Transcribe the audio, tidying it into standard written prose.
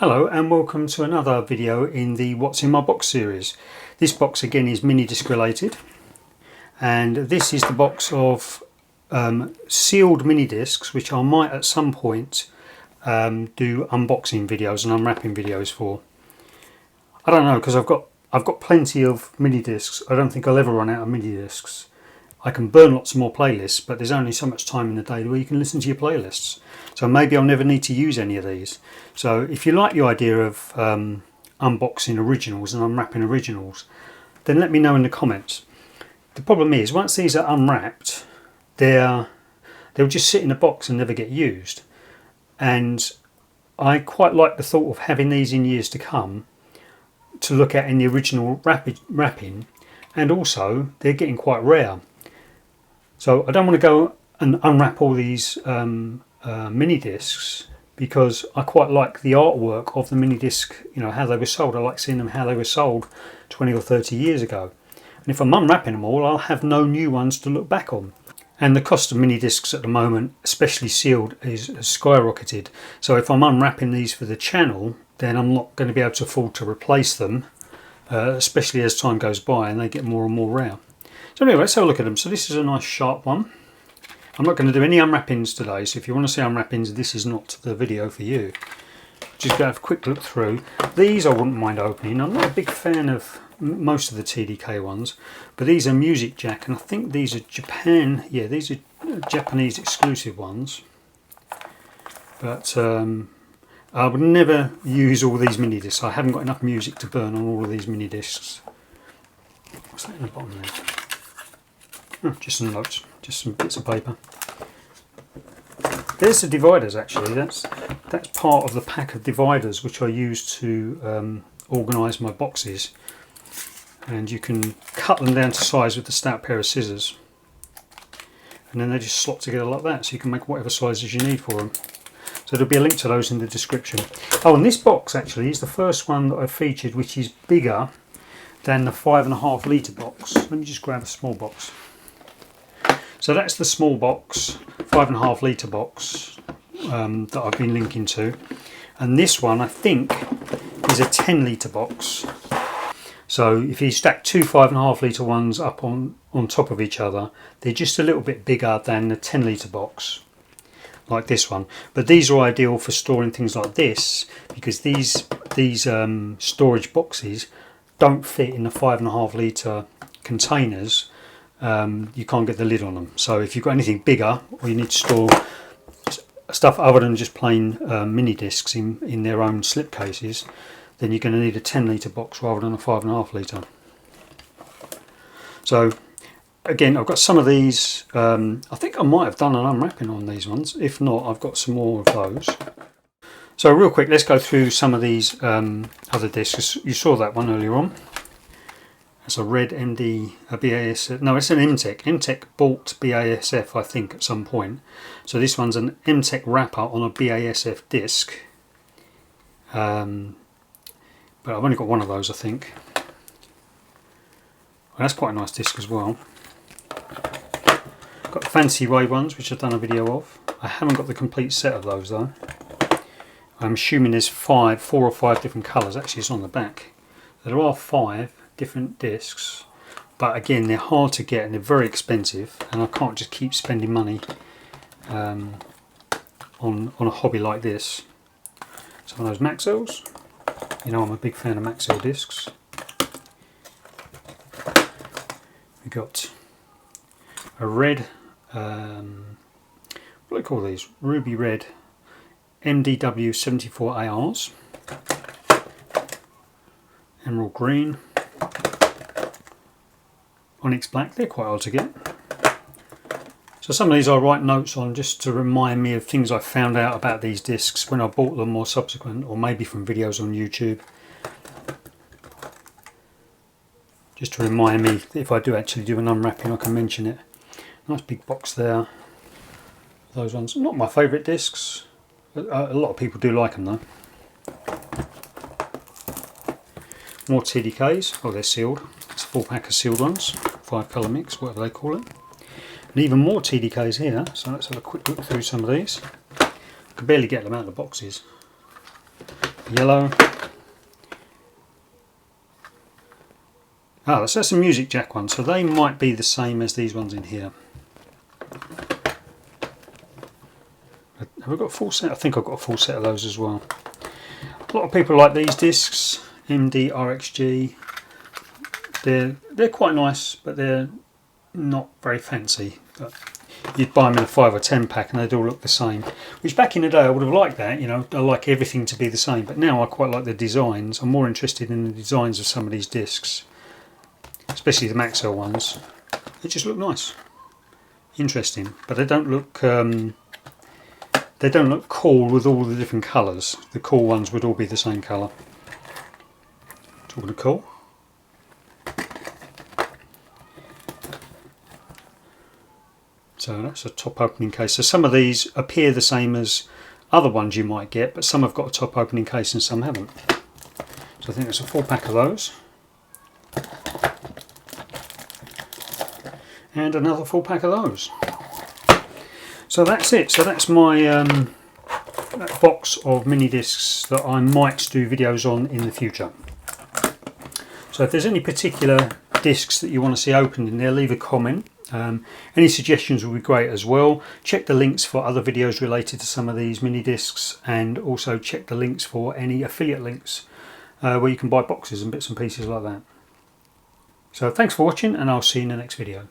Hello and welcome to another video in the What's in My Box series. This box again is mini disc related, and this is the box of sealed mini discs which I might at some point do unboxing videos and unwrapping videos for. I don't know, because I've got plenty of mini discs. I don't think I'll ever run out of mini discs. I can burn lots more playlists, but there's only so much time in the day where you can listen to your playlists. So maybe I'll never need to use any of these. So if you like the idea of unboxing originals and unwrapping originals, then let me know in the comments. The problem is, once these are unwrapped, they'll just sit in a box and never get used. And I quite like the thought of having these in years to come to look at in the original wrapping, and also they're getting quite rare. So I don't want to go and unwrap all these mini discs, because I quite like the artwork of the mini disc, you know, how they were sold. I like seeing them how they were sold 20 or 30 years ago. And if I'm unwrapping them all, I'll have no new ones to look back on. And the cost of mini discs at the moment, especially sealed, has skyrocketed. So if I'm unwrapping these for the channel, then I'm not going to be able to afford to replace them, especially as time goes by and they get more and more rare. So anyway, let's have a look at them. So this is a nice sharp one. I'm not going to do any unwrappings today, so if you want to see unwrappings, this is not the video for you. Just go have a quick look through. These I wouldn't mind opening. I'm not a big fan of most of the TDK ones, but these are Music Jack, and I think these are Japan. Yeah, these are Japanese exclusive ones. But I would never use all these mini discs. I haven't got enough music to burn on all of these mini discs. What's that in the bottom there? Oh, just some notes, just some bits of paper. There's the dividers actually. That's part of the pack of dividers which I use to organise my boxes. And you can cut them down to size with the stout pair of scissors. And then they just slot together like that, so you can make whatever sizes you need for them. So there'll be a link to those in the description. Oh, and this box actually is the first one that I've featured which is bigger than the 5.5 litre box. Let me just grab a small box. So that's the small box, 5.5 litre box that I've been linking to. And this one I think is a 10 litre box. So if you stack two 5.5 litre ones up on top of each other, they're just a little bit bigger than the 10 litre box, like this one. But these are ideal for storing things like this, because these storage boxes don't fit in the 5.5 litre containers. You can't get the lid on them. So if you've got anything bigger, or you need to store stuff other than just plain mini discs in their own slip cases, then you're going to need a 10 litre box rather than a 5.5 litre. So again, I've got some of these. I think I might have done an unwrapping on these ones. If not, I've got some more of those. So real quick, let's go through some of these other discs. You saw that one earlier on. It's a red BASF. No, it's an Emtec. Emtec bought BASF, I think, at some point. So this one's an Emtec wrapper on a BASF disc. But I've only got one of those, I think. Well, that's quite a nice disc as well. Got the Fancy Way ones, which I've done a video of. I haven't got the complete set of those though. I'm assuming there's four or five different colours. Actually, it's on the back. There are 5 different discs, but again, they're hard to get and they're very expensive, and I can't just keep spending money on a hobby like this. Some of those Maxells. You know I'm a big fan of Maxell discs. We got a red, what do I call these? Ruby red MD-74 ARs. Emerald green. Onyx black. They're quite hard to get. So some of these I write notes on just to remind me of things I found out about these discs when I bought them or subsequent, or maybe from videos on YouTube. Just to remind me that if I do actually do an unwrapping, I can mention it. Nice big box there. Those ones, not my favourite discs. A lot of people do like them though. More TDKs. Oh, they're sealed. It's a full pack of sealed ones. 5 colour mix, whatever they call it. And even more TDKs here, so let's have a quick look through some of these. I can barely get them out of the boxes. yellow. Ah, that's a music jack one, so they might be the same as these ones in here. Have I got a full set? I think I've got a full set of those as well. A lot of people like these discs, MD-RXG. They're quite nice, but they're not very fancy. But you'd buy them in a 5 or 10 pack and they'd all look the same. Which back in the day I would have liked that, you know, I like everything to be the same. But now I quite like the designs. I'm more interested in the designs of some of these discs, especially the Maxell ones. They just look nice, interesting, but they don't look cool with all the different colours. The cool ones would all be the same colour. Talking of cool. So that's a top opening case. So some of these appear the same as other ones you might get, but some have got a top opening case and some haven't. So I think there's a full pack of those. And another full pack of those. So that's it. So that's my that box of mini discs that I might do videos on in the future. So if there's any particular discs that you want to see opened in there, leave a comment. Any suggestions would be great as well. Check the links for other videos related to some of these mini discs, and also check the links for any affiliate links where you can buy boxes and bits and pieces like that. So thanks for watching, and I'll see you in the next video.